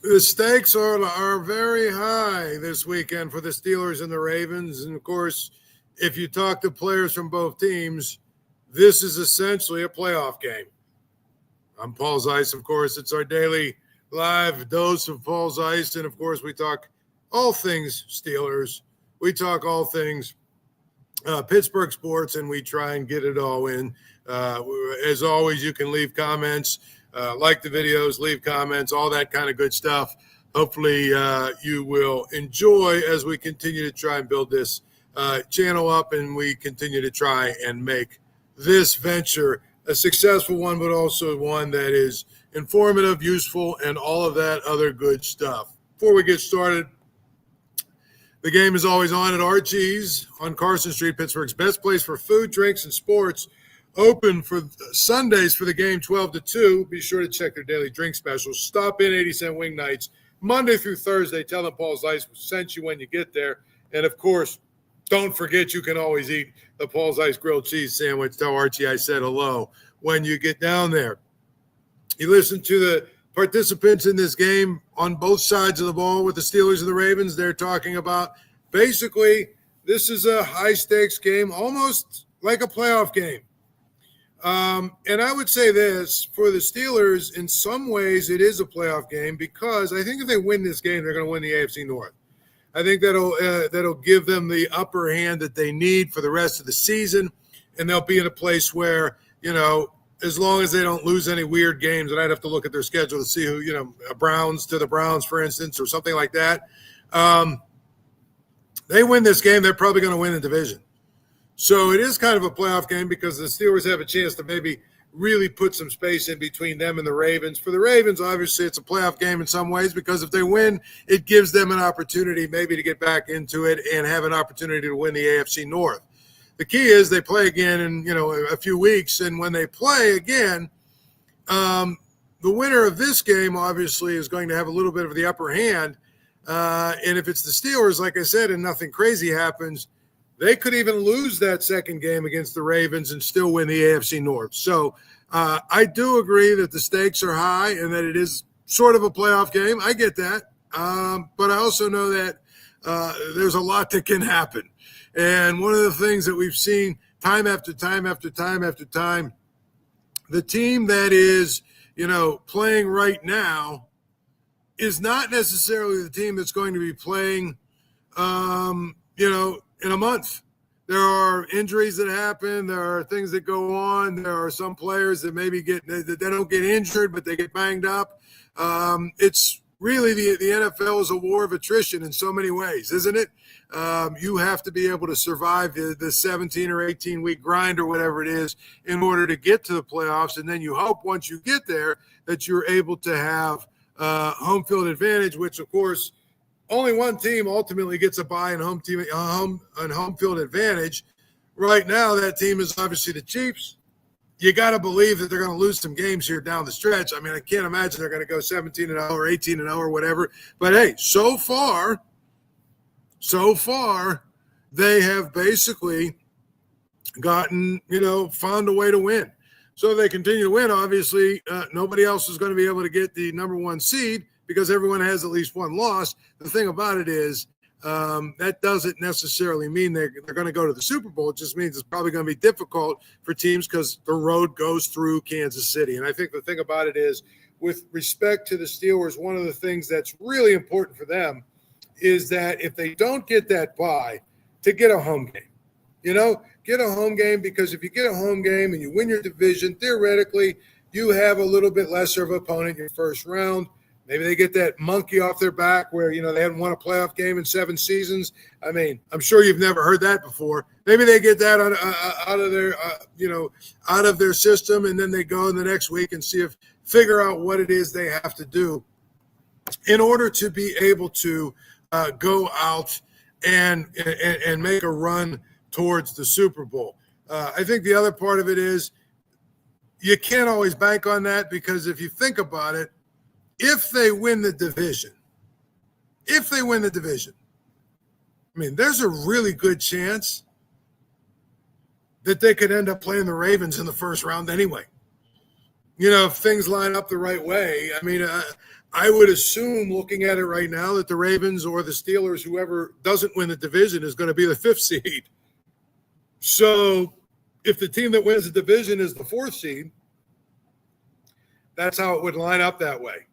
The stakes are very high this weekend for the Steelers and the Ravens. And, of course, if you talk to players from both teams, this is essentially a playoff game. I'm Paul Zeise, of course. It's our daily live dose of Paul Zeise. And, of course, we talk all things Steelers. We talk all things Pittsburgh sports, and we try and get it all in. As always, you can leave comments. Like the videos, leave comments, all that kind of good stuff. Hopefully you will enjoy as we continue to try and build this channel up, and we continue to try and make this venture a successful one, but also one that is informative, useful, and all of that other good stuff. Before we get started, the game is always on at Archie's on Carson Street, Pittsburgh's best place for food, drinks, and sports. Open for Sundays for the game 12 to 2. Be sure to check their daily drink specials. Stop in 80-cent wing nights Monday through Thursday. Tell them Paul Zeise sent you when you get there. And, of course, don't forget you can always eat the Paul Zeise grilled cheese sandwich. Tell Archie I said hello when you get down there. You listen to the participants in this game on both sides of the ball with the Steelers and the Ravens. They're talking about basically this is a high-stakes game, almost like a playoff game. And I would say this, for the Steelers, in some ways it is a playoff game because I think if they win this game, they're going to win the AFC North. I think that'll give them the upper hand that they need for the rest of the season, and they'll be in a place where, you know, as long as they don't lose any weird games, and I'd have to look at their schedule to see who, you know, Browns to the Browns, for instance, or something like that. They win this game, they're probably going to win the division. So it is kind of a playoff game because the Steelers have a chance to maybe really put some space in between them and the Ravens. For the Ravens, obviously, it's a playoff game in some ways because if they win, it gives them an opportunity maybe to get back into it and have an opportunity to win the AFC North. The key is they play again in, you know, a few weeks, and when they play again, the winner of this game obviously is going to have a little bit of the upper hand. And if it's the Steelers, like I said, and nothing crazy happens, they could even lose that second game against the Ravens and still win the AFC North. So I do agree that the stakes are high and that it is sort of a playoff game. I get that. But I also know that there's a lot that can happen. And one of the things that we've seen time after time after time after time, the team that is, you know, playing right now is not necessarily the team that's going to be playing, you know, in a month. There are injuries that happen. There are things that go on. There are some players that maybe they don't get injured, but they get banged up. It's really the NFL is a war of attrition in so many ways, isn't it? You have to be able to survive the 17 or 18-week grind or whatever it is in order to get to the playoffs. And then you hope once you get there that you're able to have home field advantage, which, of course, only one team ultimately gets a bye and home field advantage. Right now, that team is obviously the Chiefs. You got to believe that they're going to lose some games here down the stretch. I mean, I can't imagine they're going to go 17-0 or 18-0 or whatever. But, hey, so far, they have basically gotten, you know, found a way to win. So if they continue to win, obviously, nobody else is going to be able to get the number one seed because everyone has at least one loss. The thing about it is that doesn't necessarily mean they're going to go to the Super Bowl. It just means it's probably going to be difficult for teams because the road goes through Kansas City. And I think the thing about it is, with respect to the Steelers, one of the things that's really important for them is that if they don't get that bye, to get a home game. You know, get a home game, because if you get a home game and you win your division, theoretically, you have a little bit lesser of an opponent in your first round. Maybe they get that monkey off their back where, you know, they haven't won a playoff game in 7 seasons. I mean, I'm sure you've never heard that before. Maybe they get that out of their system, and then they go in the next week and figure out what it is they have to do in order to be able to go out and make a run towards the Super Bowl. I think the other part of it is you can't always bank on that, because if you think about it, if they win the division, I mean, there's a really good chance that they could end up playing the Ravens in the first round anyway. You know, if things line up the right way. I mean, I would assume, looking at it right now, that the Ravens or the Steelers, whoever doesn't win the division, is going to be the 5th seed. So if the team that wins the division is the 4th seed, that's how it would line up that way.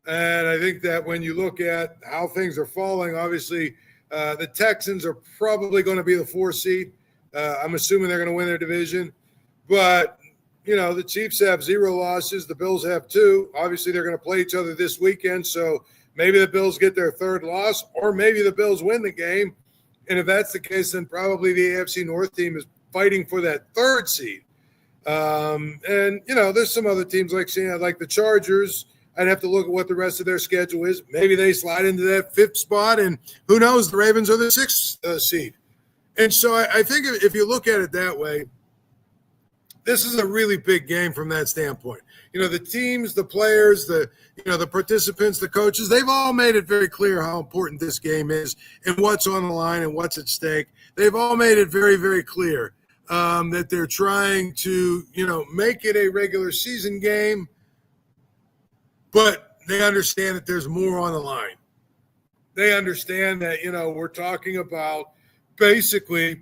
And I think that when you look at how things are falling, obviously the Texans are probably going to be the 4th seed. I'm assuming they're going to win their division. But, the Chiefs have 0 losses. The Bills have 2. Obviously, they're going to play each other this weekend. So maybe the Bills get their 3rd loss, or maybe the Bills win the game. And if that's the case, then probably the AFC North team is fighting for that 3rd seed. There's some other teams like the Chargers. I'd have to look at what the rest of their schedule is. Maybe they slide into that 5th spot, and who knows, the Ravens are the 6th seed. And so I think if you look at it that way, this is a really big game from that standpoint. The teams, the players, the participants, the coaches, they've all made it very clear how important this game is and what's on the line and what's at stake. They've all made it very, very clear that they're trying to, make it a regular season game, but they understand that there's more on the line. They understand that, we're talking about basically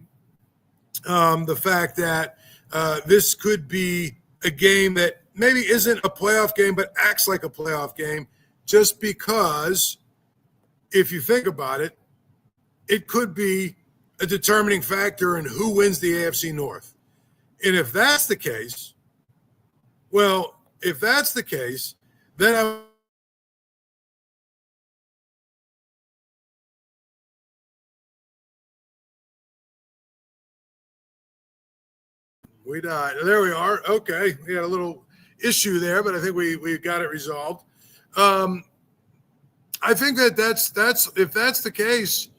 the fact that this could be a game that maybe isn't a playoff game, but acts like a playoff game, just because if you think about it, it could be a determining factor in who wins the AFC North. And if that's the case, then we died. There we are. Okay. We had a little issue there, but I think we got it resolved. I think that's if that's the case,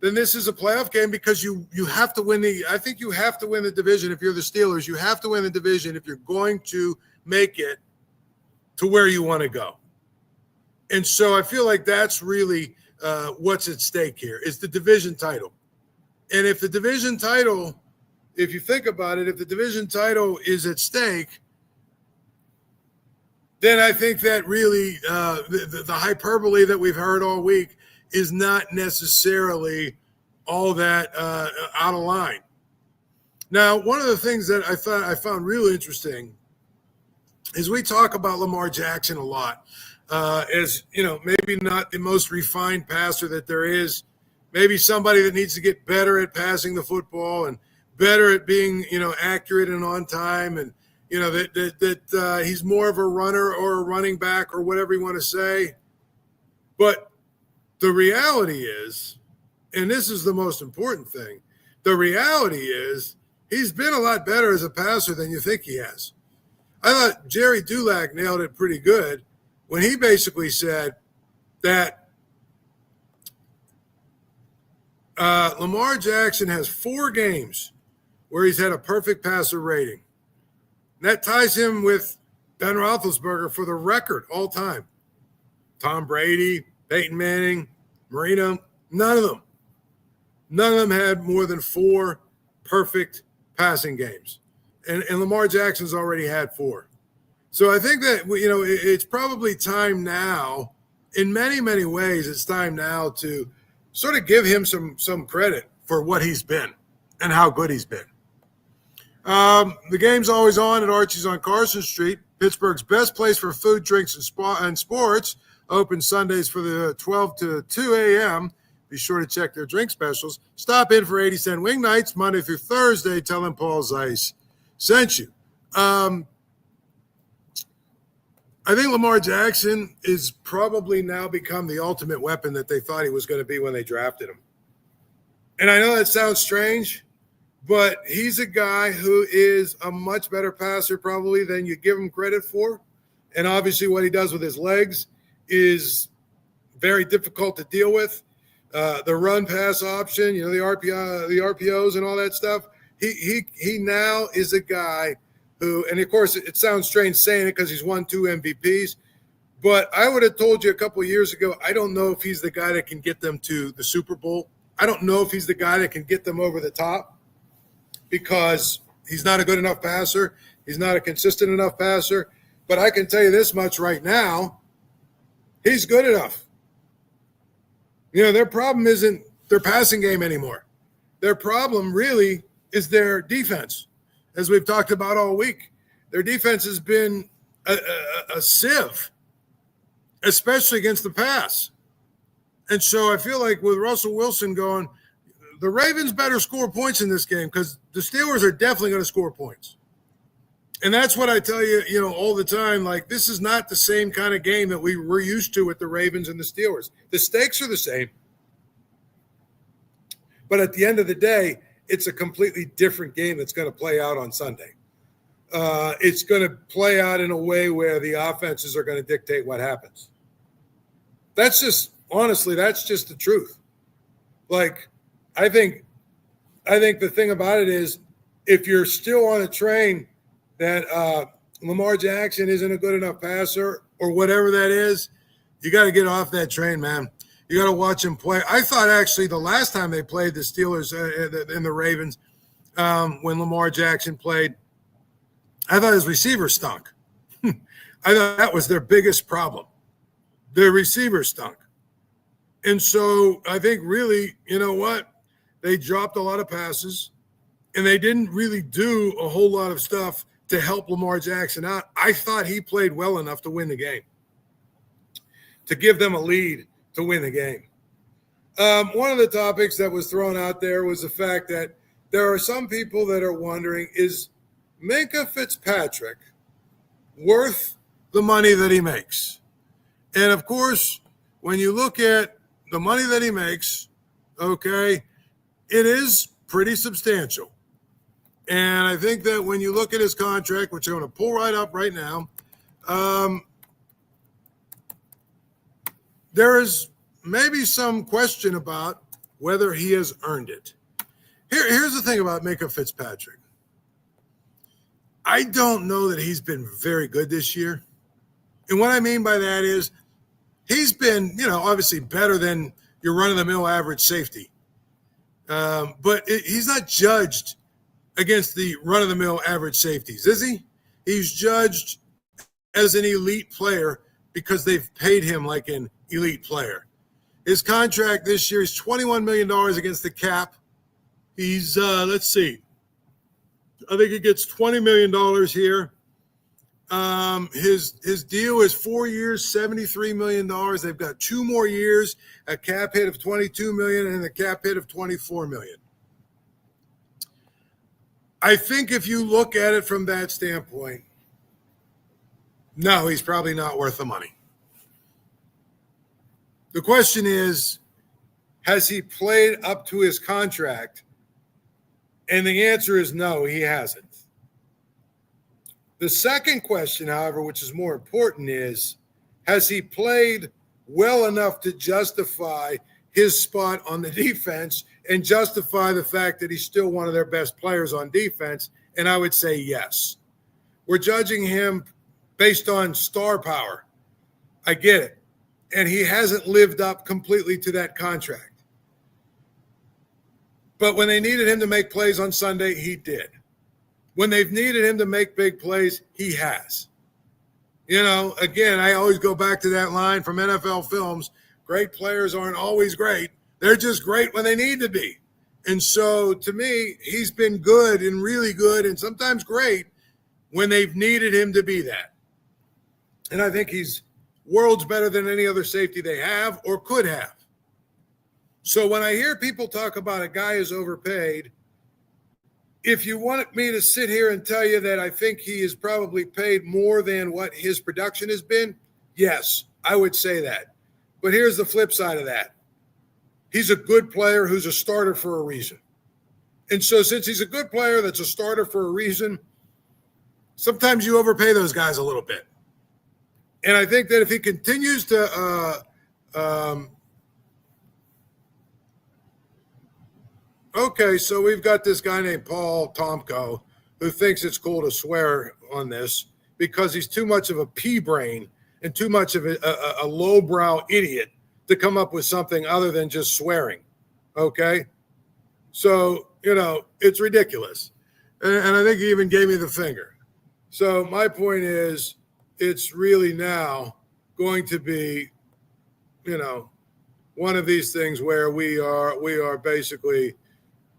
then this is a playoff game because you have to win I think you have to win the division. If you're the Steelers, you have to win the division if you're going to make it to where you want to go. And so I feel like that's really what's at stake here is the division title. And if the division title, if you think about it, if the division title is at stake, then I think that really the hyperbole that we've heard all week is not necessarily all that out of line. Now, one of the things that I found really interesting is we talk about Lamar Jackson a lot as, maybe not the most refined passer that there is, maybe somebody that needs to get better at passing the football and better at being, accurate and on time, and, that he's more of a runner or a running back or whatever you want to say. But the reality is, and this is the most important thing, the reality is he's been a lot better as a passer than you think he has. I thought Jerry Dulac nailed it pretty good when he basically said that Lamar Jackson has 4 games where he's had a perfect passer rating. And that ties him with Ben Roethlisberger for the record all time. Tom Brady, Peyton Manning, Marino, none of them had more than 4 perfect passing games. And Lamar Jackson's already had 4. So I think that, it's probably time now, in many, many ways, it's time now to sort of give him some credit for what he's been and how good he's been. The game's always on at Archie's on Carson Street, Pittsburgh's best place for food, drinks, and sports. Open Sundays for the 12 to 2 a.m. Be sure to check their drink specials. Stop in for 80-cent wing nights Monday through Thursday. Tell them Paul Zeise sent you. I think Lamar Jackson is probably now become the ultimate weapon that they thought he was going to be when they drafted him. And I know that sounds strange, but he's a guy who is a much better passer probably than you give him credit for. And obviously what he does with his legs is very difficult to deal with. The run pass option, the RPOs and all that stuff. He now is a guy who, and of course it sounds strange saying it because he's won 2 MVPs, but I would have told you a couple of years ago, I don't know if he's the guy that can get them to the Super Bowl. I don't know if he's the guy that can get them over the top because he's not a good enough passer. He's not a consistent enough passer. But I can tell you this much right now. He's good enough. Their problem isn't their passing game anymore. Their problem really is their defense, as we've talked about all week. Their defense has been a sieve, especially against the pass. And so I feel like with Russell Wilson going, the Ravens better score points in this game because the Steelers are definitely going to score points. And that's what I tell you, all the time. Like, this is not the same kind of game that we were used to with the Ravens and the Steelers. The stakes are the same. But at the end of the day, it's a completely different game that's going to play out on Sunday. It's going to play out in a way where the offenses are going to dictate what happens. That's just, honestly, that's just the truth. Like, I think the thing about it is, if you're still on a train that Lamar Jackson isn't a good enough passer or whatever that is, you got to get off that train, man. You got to watch him play. I thought actually the last time they played the Steelers and the Ravens, when Lamar Jackson played, I thought his receivers stunk. I thought that was their biggest problem. Their receivers stunk. And so I think really, you know what? They dropped a lot of passes, and they didn't really do a whole lot of stuff to help Lamar Jackson out. I thought he played well enough to win the game, to give them a lead to win the game. One of the topics that was thrown out there was the fact that there are some people that are wondering, is Minkah Fitzpatrick worth the money that he makes? And, of course, when you look at the money that he makes, okay, it is pretty substantial. And I think that when you look at his contract, which I'm going to pull right up right now, there is maybe some question about whether he has earned it. Here's the thing about Minkah Fitzpatrick. I don't know that he's been very good this year. And what I mean by that is he's been, obviously better than your run-of-the-mill average safety. But he's not judged against the run-of-the-mill average safeties, is he? He's judged as an elite player because they've paid him like an elite player. His contract this year is $21 million against the cap. He's, let's see, I think he gets $20 million here. His deal is 4 years, $73 million. They've got 2 more years, a cap hit of $22 million and a cap hit of $24 million. I think if you look at it from that standpoint, no, he's probably not worth the money. The question is, has he played up to his contract? And the answer is no, he hasn't. The second question, however, which is more important, is, has he played well enough to justify his spot on the defense and justify the fact that he's still one of their best players on defense? And I would say yes. We're judging him based on star power. I get it. And he hasn't lived up completely to that contract. But when they needed him to make plays on Sunday, he did. When they've needed him to make big plays, he has. Again, I always go back to that line from NFL films. Great players aren't always great. They're just great when they need to be. And so, to me, he's been good and really good and sometimes great when they've needed him to be that. And I think he's worlds better than any other safety they have or could have. So when I hear people talk about a guy who's overpaid, if you want me to sit here and tell you that I think he is probably paid more than what his production has been, yes, I would say that. But here's the flip side of that. He's a good player who's a starter for a reason. And so since he's a good player that's a starter for a reason, sometimes you overpay those guys a little bit. And I think that if he continues to okay, so we've got this guy named Paul Tomko who thinks it's cool to swear on this because he's too much of a pea brain and too much of a lowbrow idiot to come up with something other than just swearing, okay? So, it's ridiculous. And I think he even gave me the finger. So my point is, it's really now going to be one of these things where we are basically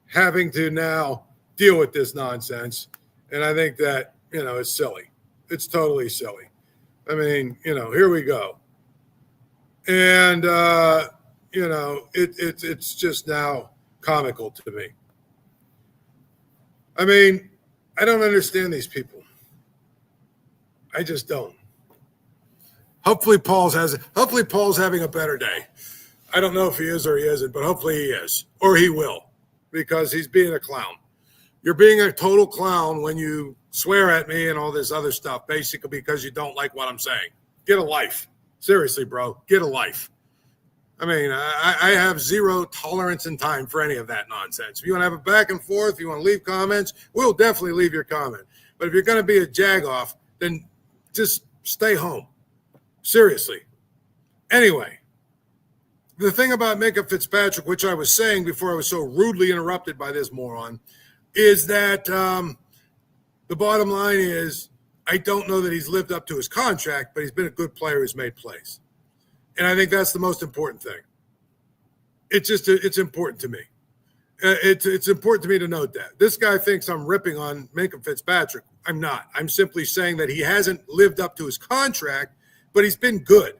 having to now deal with this nonsense. And I think that, it's silly. It's totally silly. I mean, here we go. And, it's just now comical to me. I mean, I don't understand these people. I just don't. Hopefully Paul's having a better day. I don't know if he is or he isn't, but hopefully he is, or he will, because he's being a clown. You're being a total clown when you swear at me and all this other stuff, basically because you don't like what I'm saying. Get a life. Seriously, bro, get a life. I mean, I have zero tolerance and time for any of that nonsense. If you want to have a back and forth, if you want to leave comments, we'll definitely leave your comment. But if you're going to be a jagoff, then just stay home. Seriously. Anyway, the thing about Minkah Fitzpatrick, which I was saying before I was so rudely interrupted by this moron, is that the bottom line is I don't know that he's lived up to his contract, but he's been a good player who's made plays. And I think that's the most important thing. It's important to me. It's important to me to note that. This guy thinks I'm ripping on Minkah Fitzpatrick. I'm not. I'm simply saying that he hasn't lived up to his contract, but he's been good.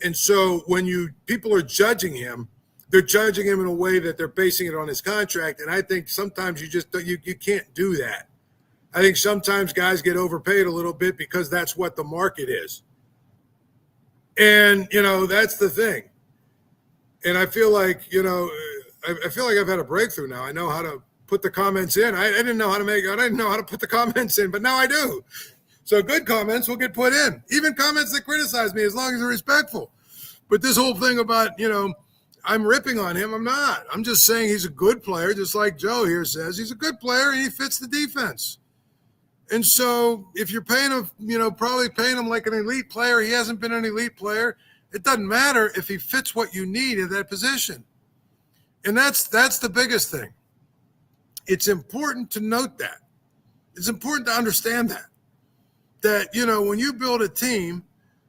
And so when people are judging him, they're judging him in a way that they're basing it on his contract. And I think sometimes you can't do that. I think sometimes guys get overpaid a little bit because that's what the market is. And, that's the thing. And I feel like, I feel like I've had a breakthrough now. I know how to put the comments in. I didn't know how to put the comments in, but now I do. So good comments will get put in. Even comments that criticize me, as long as they're respectful. But this whole thing about, I'm ripping on him, I'm not. I'm just saying he's a good player, just like Joe here says. He's a good player and he fits the defense. And so if you're paying him, probably paying him like an elite player, he hasn't been an elite player. It doesn't matter if he fits what you need in that position. And that's the biggest thing. It's important to note that. It's important to understand that, when you build a team,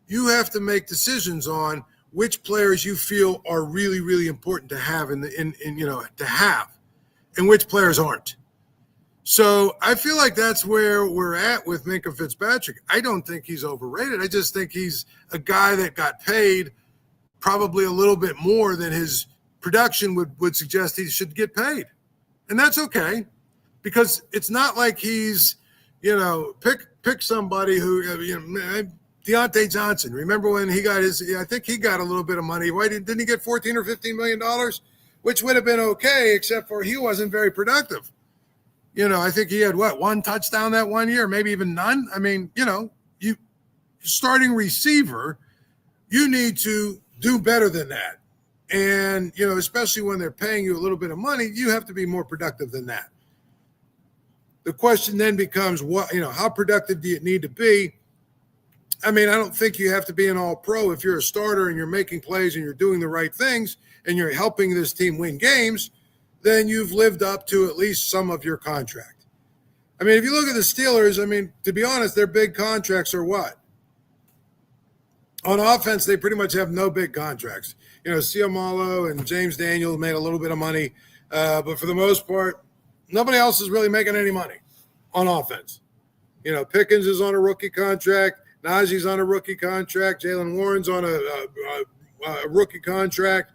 you have to make decisions on which players you feel are really, really important to have and which players aren't. So I feel like that's where we're at with Minkah Fitzpatrick. I don't think he's overrated. I just think he's a guy that got paid probably a little bit more than his production would suggest he should get paid. And that's okay, because it's not like he's, pick somebody who, Deontay Johnson. Remember when he got I think he got a little bit of money. Why didn't he get $14 or $15 million, which would have been okay, except for he wasn't very productive. I think he had one touchdown that 1 year, maybe even none. I mean, you starting receiver, you need to do better than that. And, especially when they're paying you a little bit of money, you have to be more productive than that. The question then becomes how productive do you need to be? I mean, I don't think you have to be an all-pro. If you're a starter and you're making plays and you're doing the right things and you're helping this team win games, then you've lived up to at least some of your contract. I mean, if you look at the Steelers, to be honest, their big contracts are what? On offense, they pretty much have no big contracts. Ciamalo and James Daniels made a little bit of money, but for the most part, nobody else is really making any money on offense. Pickens is on a rookie contract. Najee's on a rookie contract. Jalen Warren's on a rookie contract.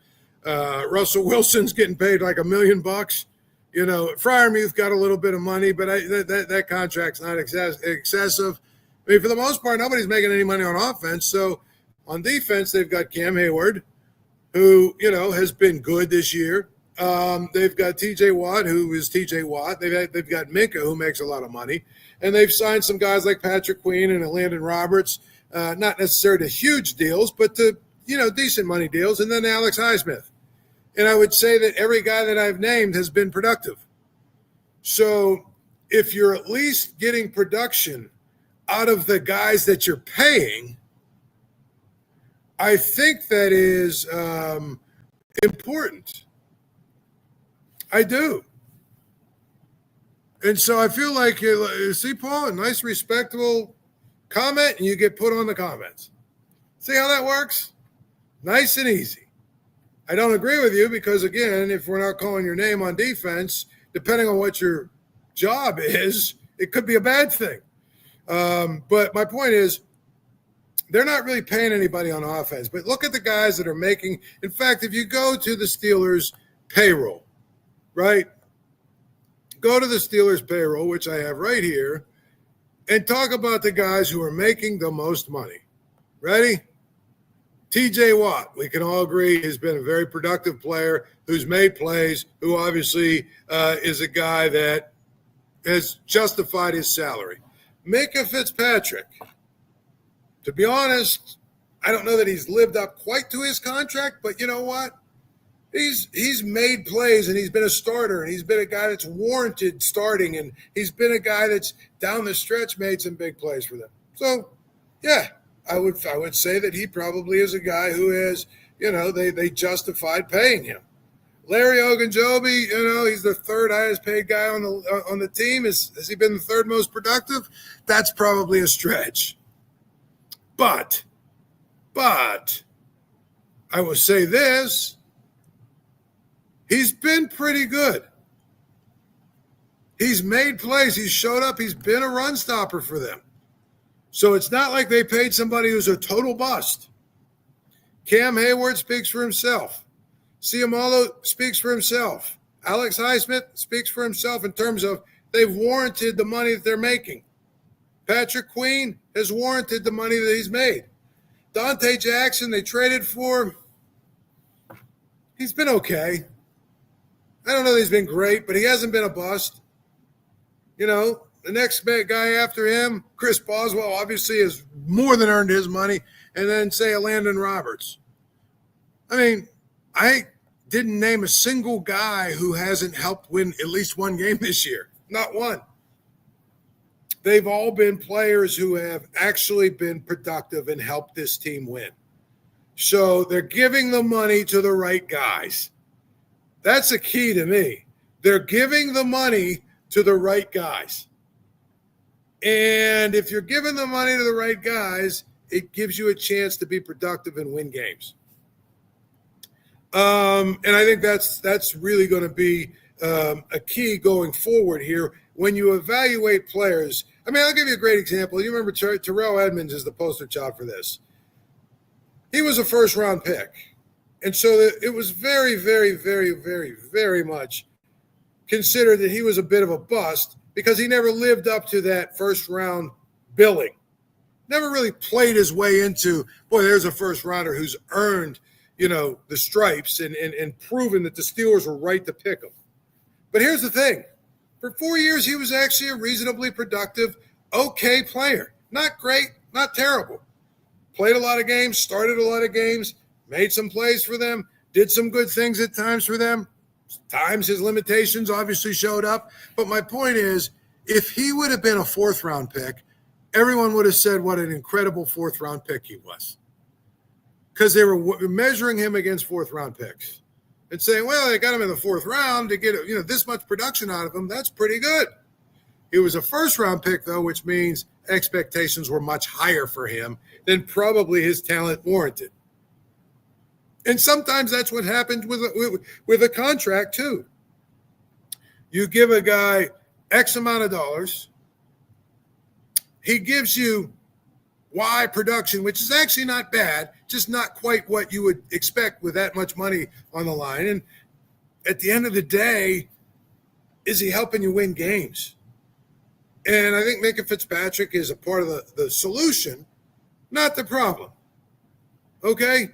Russell Wilson's getting paid like $1 million. Freiermuth got a little bit of money, but that contract's not excessive. I mean, for the most part, nobody's making any money on offense. So on defense, they've got Cam Hayward, who, has been good this year. They've got TJ Watt, who is TJ Watt. They've got Minkah, who makes a lot of money. And they've signed some guys like Patrick Queen and Landon Roberts, not necessarily to huge deals, but to, decent money deals. And then Alex Highsmith. And I would say that every guy that I've named has been productive. So if you're at least getting production out of the guys that you're paying, I think that is important. I do. And so I feel like, see, Paul, a nice, respectable comment, and you get put on the comments. See how that works? Nice and easy. I don't agree with you because, again, if we're not calling your name on defense, depending on what your job is, it could be a bad thing. But my point is, they're not really paying anybody on offense. But look at the guys that are making – in fact, if you go to the Steelers payroll, right, go to the Steelers payroll, which I have right here, and talk about the guys who are making the most money. Ready? TJ Watt, we can all agree, has been a very productive player who's made plays, who obviously is a guy that has justified his salary. Minkah Fitzpatrick, to be honest, I don't know that he's lived up quite to his contract, but you know what? He's made plays, and he's been a starter, and he's been a guy that's warranted starting, and he's been a guy that's down the stretch made some big plays for them. So, yeah, I would say that he probably is a guy who has, they justified paying him. Larry Ogunjobi, he's the third highest paid guy on the team. Has he been the third most productive? That's probably a stretch. But I will say this. He's been pretty good. He's made plays. He's showed up. He's been a run stopper for them. So it's not like they paid somebody who's a total bust. Cam Hayward speaks for himself. Ciamalo speaks for himself. Alex Highsmith speaks for himself in terms of they've warranted the money that they're making. Patrick Queen has warranted the money that he's made. Dante Jackson, they traded for. He's been okay. I don't know that he's been great, but he hasn't been a bust. The next guy after him, Chris Boswell, obviously has more than earned his money. And then, say, a Landon Roberts. I mean, I didn't name a single guy who hasn't helped win at least one game this year. Not one. They've all been players who have actually been productive and helped this team win. So they're giving the money to the right guys. That's a key to me. They're giving the money to the right guys. And if you're giving the money to the right guys, it gives you a chance to be productive and win games. And I think that's really going to be a key going forward here when you evaluate players. I mean, I'll give you a great example. You remember Terrell Edmonds is the poster child for this. He was a first-round pick. And so it was very, very, very, very, very much considered that he was a bit of a bust because he never lived up to that first-round billing. Never really played his way into, boy, there's a first-rounder who's earned, the stripes and proven that the Steelers were right to pick him. But here's the thing. For 4 years, he was actually a reasonably productive, okay player. Not great, not terrible. Played a lot of games, started a lot of games, made some plays for them, did some good things at times for them. Times his limitations obviously showed up. But my point is, if he would have been a fourth-round pick, everyone would have said what an incredible fourth-round pick he was. Because they were measuring him against fourth-round picks and saying, well, they got him in the fourth round to get this much production out of him. That's pretty good. He was a first-round pick, though, which means expectations were much higher for him than probably his talent warranted. And sometimes that's what happens with a contract, too. You give a guy X amount of dollars. He gives you Y production, which is actually not bad, just not quite what you would expect with that much money on the line. And at the end of the day, is he helping you win games? And I think Minkah Fitzpatrick is a part of the solution, not the problem. Okay?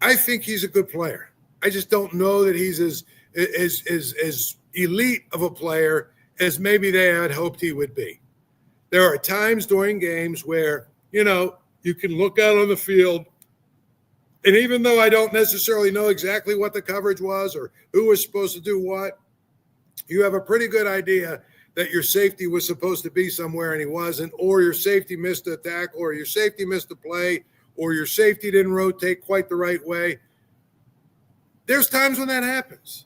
I think he's a good player. I just don't know that he's as elite of a player as maybe they had hoped he would be. There are times during games where, you can look out on the field, and even though I don't necessarily know exactly what the coverage was or who was supposed to do what, you have a pretty good idea that your safety was supposed to be somewhere and he wasn't, or your safety missed a tackle, or your safety missed a play, or your safety didn't rotate quite the right way. There's times when that happens.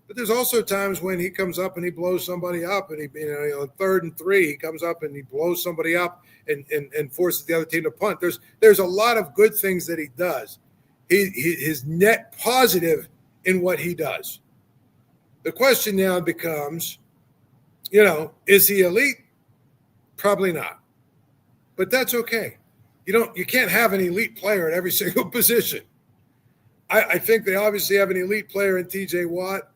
But there's also times when he comes up and he blows somebody up, and on 3rd and 3, he comes up and he blows somebody up and forces the other team to punt. There's a lot of good things that he does. his net positive in what he does. The question now becomes, is he elite? Probably not. But that's okay. You can't have an elite player at every single position. I think they obviously have an elite player in TJ Watt.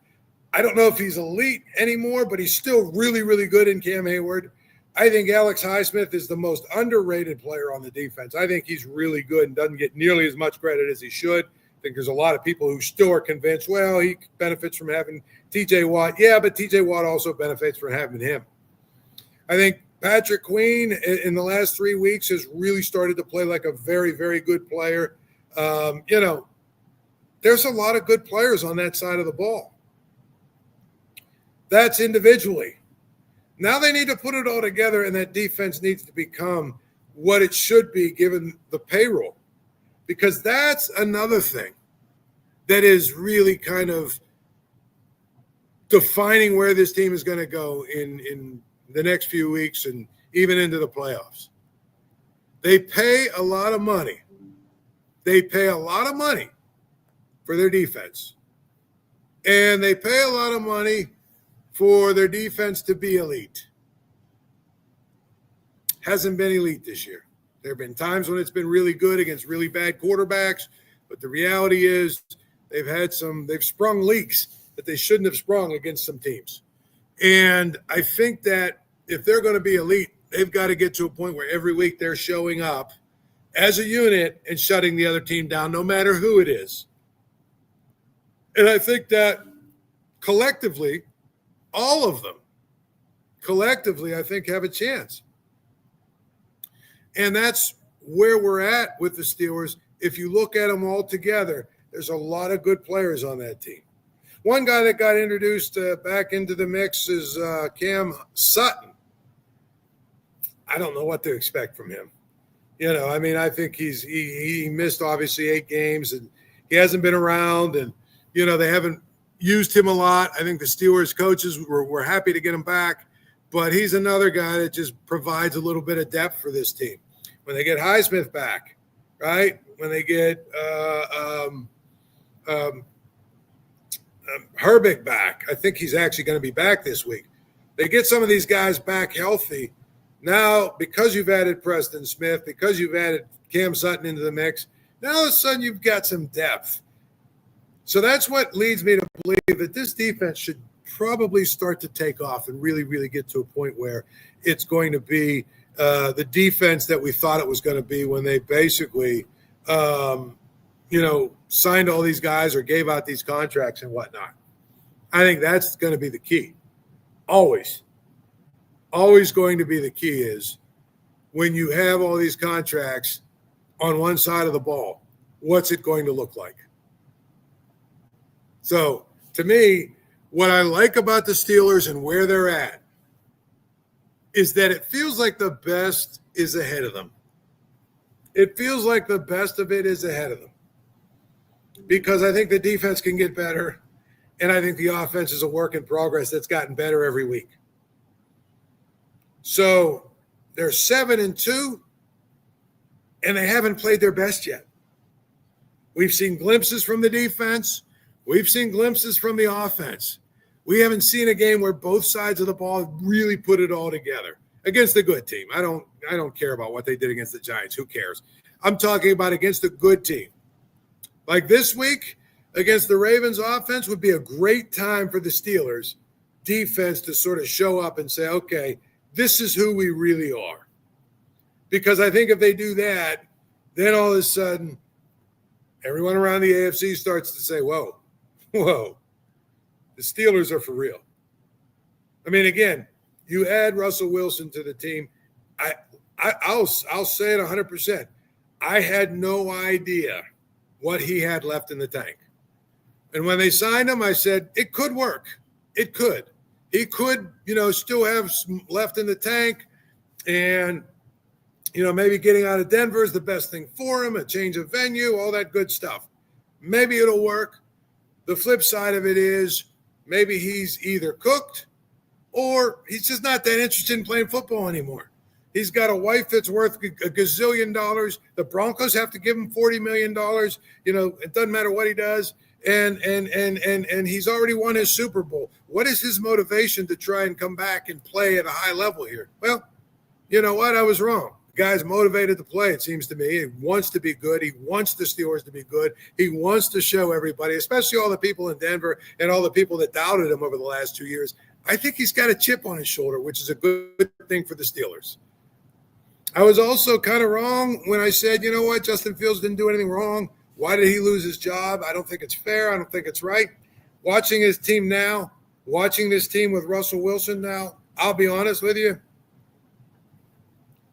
I don't know if he's elite anymore, but he's still really, really good in Cam Hayward. I think Alex Highsmith is the most underrated player on the defense. I think he's really good and doesn't get nearly as much credit as he should. I think there's a lot of people who still are convinced, well, he benefits from having TJ Watt. Yeah, but TJ Watt also benefits from having him. I think Patrick Queen in the last 3 weeks has really started to play like a very, very good player. There's a lot of good players on that side of the ball. That's individually. Now they need to put it all together, and that defense needs to become what it should be given the payroll. Because that's another thing that is really kind of defining where this team is going to go in the next few weeks and even into the playoffs. They pay a lot of money. They pay a lot of money for their defense. And they pay a lot of money for their defense to be elite. Hasn't been elite this year. There have been times when it's been really good against really bad quarterbacks, but the reality is they've sprung leaks that they shouldn't have sprung against some teams. And I think that if they're going to be elite, they've got to get to a point where every week they're showing up as a unit and shutting the other team down, no matter who it is. And I think that collectively, all of them, collectively, I think have a chance. And that's where we're at with the Steelers. If you look at them all together, there's a lot of good players on that team. One guy that got introduced back into the mix is Cam Sutton. I don't know what to expect from him. I think he missed obviously 8 games, and he hasn't been around, and they haven't used him a lot. I think the Steelers coaches were happy to get him back, but he's another guy that just provides a little bit of depth for this team. When they get Highsmith back, right? When they get Herbig back, I think he's actually going to be back this week. They get some of these guys back healthy. Now, because you've added Preston Smith, because you've added Cam Sutton into the mix, now all of a sudden you've got some depth. So that's what leads me to believe that this defense should probably start to take off and really, really get to a point where it's going to be the defense that we thought it was going to be when they basically, signed all these guys or gave out these contracts and whatnot. I think that's going to be the key. Always going to be the key is when you have all these contracts on one side of the ball, what's it going to look like? So, to me, what I like about the Steelers and where they're at is that it feels like the best is ahead of them. It feels like the best of it is ahead of them because I think the defense can get better, and I think the offense is a work in progress that's gotten better every week. So, they're 7-2, and they haven't played their best yet. We've seen glimpses from the defense. We've seen glimpses from the offense. We haven't seen a game where both sides of the ball really put it all together against a good team. I don't care about what they did against the Giants. Who cares? I'm talking about against a good team. Like this week against the Ravens offense would be a great time for the Steelers defense to sort of show up and say, okay, this is who we really are. Because I think if they do that, then all of a sudden everyone around the AFC starts to say, whoa, the Steelers are for real. I mean, again, you add Russell Wilson to the team. I'll say it 100%. I had no idea what he had left in the tank. And when they signed him, I said, it could work. It could. He could, still have some left in the tank. And, maybe getting out of Denver is the best thing for him, a change of venue, all that good stuff. Maybe it'll work. The flip side of it is maybe he's either cooked or he's just not that interested in playing football anymore. He's got a wife that's worth a gazillion dollars. The Broncos have to give him $40 million. It doesn't matter what he does. And he's already won his Super Bowl. What is his motivation to try and come back and play at a high level here? Well, you know what? I was wrong. The guy's motivated to play, it seems to me. He wants to be good. He wants the Steelers to be good. He wants to show everybody, especially all the people in Denver and all the people that doubted him over the last 2 years. I think he's got a chip on his shoulder, which is a good thing for the Steelers. I was also kind of wrong when I said, you know what, Justin Fields didn't do anything wrong. Why did he lose his job? I don't think it's fair. I don't think it's right. Watching his team now, watching this team with Russell Wilson now, I'll be honest with you,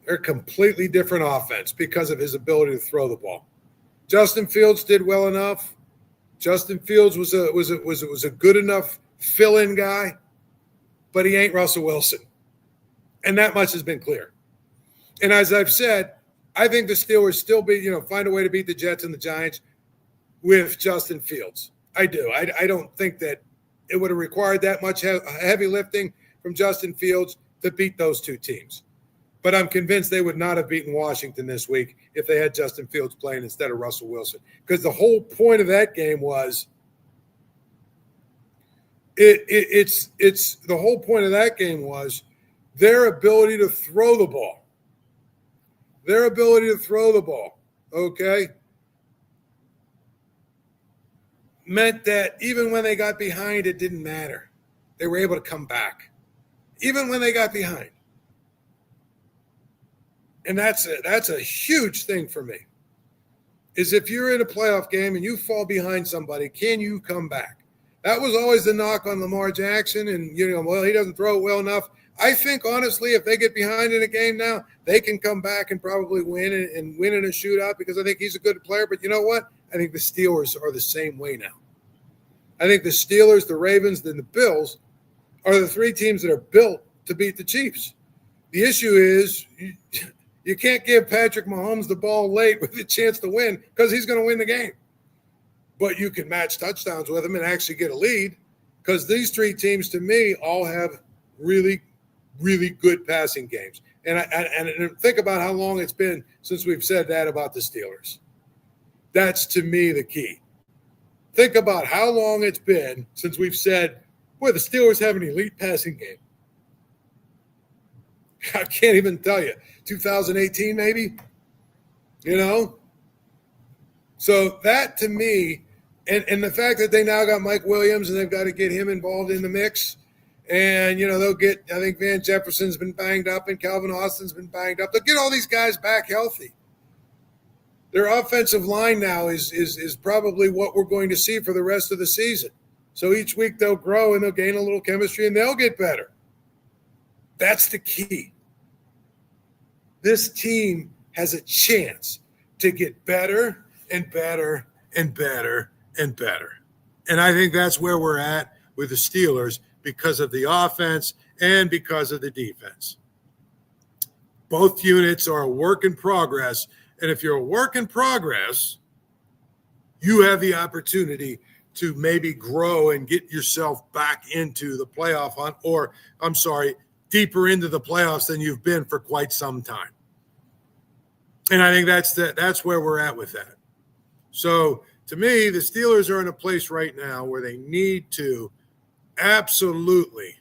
they're a completely different offense because of his ability to throw the ball. Justin Fields did well enough. Justin Fields was a good enough fill-in guy, but he ain't Russell Wilson. And that much has been clear. And as I've said, I think the Steelers still find a way to beat the Jets and the Giants with Justin Fields. I do. I don't think that it would have required that much heavy lifting from Justin Fields to beat those two teams. But I'm convinced they would not have beaten Washington this week if they had Justin Fields playing instead of Russell Wilson. Because the whole point of that game was the whole point of that game was their ability to throw the ball. Their ability to throw the ball, okay, meant that even when they got behind, it didn't matter. They were able to come back, even when they got behind. And that's a huge thing for me, is if you're in a playoff game and you fall behind somebody, can you come back? That was always the knock on Lamar Jackson, and, he doesn't throw it well enough. I think, honestly, if they get behind in a game now, they can come back and probably win and win in a shootout because I think he's a good player. But you know what? I think the Steelers are the same way now. I think the Steelers, the Ravens, and the Bills are the three teams that are built to beat the Chiefs. The issue is you can't give Patrick Mahomes the ball late with a chance to win because he's going to win the game. But you can match touchdowns with him and actually get a lead because these three teams, to me, all have really good passing games. And think about how long it's been since we've said that about the Steelers. That's, to me, the key. Think about how long it's been since we've said, boy, the Steelers have an elite passing game. I can't even tell you. 2018, maybe? So that, to me, and the fact that they now got Mike Williams and they've got to get him involved in the mix. And, they'll get, I think Van Jefferson's been banged up and Calvin Austin's been banged up. They'll get all these guys back healthy. Their offensive line now is probably what we're going to see for the rest of the season. So each week they'll grow and they'll gain a little chemistry and they'll get better. That's the key. This team has a chance to get better and better and better and better. And I think that's where we're at with the Steelers, because of the offense and because of the defense. Both units are a work in progress. And if you're a work in progress, you have the opportunity to maybe grow and get yourself back into the playoff hunt, or, deeper into the playoffs than you've been for quite some time. And I think that's where we're at with that. So to me, the Steelers are in a place right now where they need to absolutely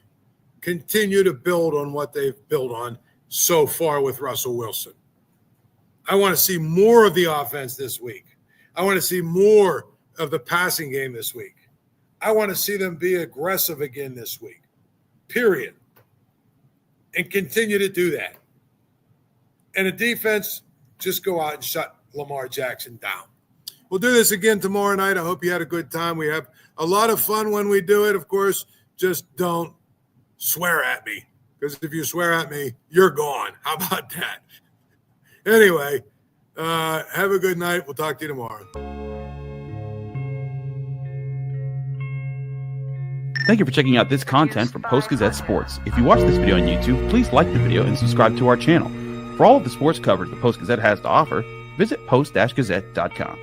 continue to build on what they've built on so far with Russell Wilson. I want to see more of the offense this week. I want to see more of the passing game this week. I want to see them be aggressive again this week, period. And continue to do that. And the defense, just go out and shut Lamar Jackson down. We'll do this again tomorrow night. I hope you had a good time. We have a lot of fun when we do it. Of course, just don't swear at me, because if you swear at me, you're gone. How about that? Anyway, have a good night. We'll talk to you tomorrow. Thank you for checking out this content from Post-Gazette Sports. If you watch this video on YouTube, please like the video and subscribe to our channel. For all of the sports coverage the Post-Gazette has to offer, visit post-gazette.com.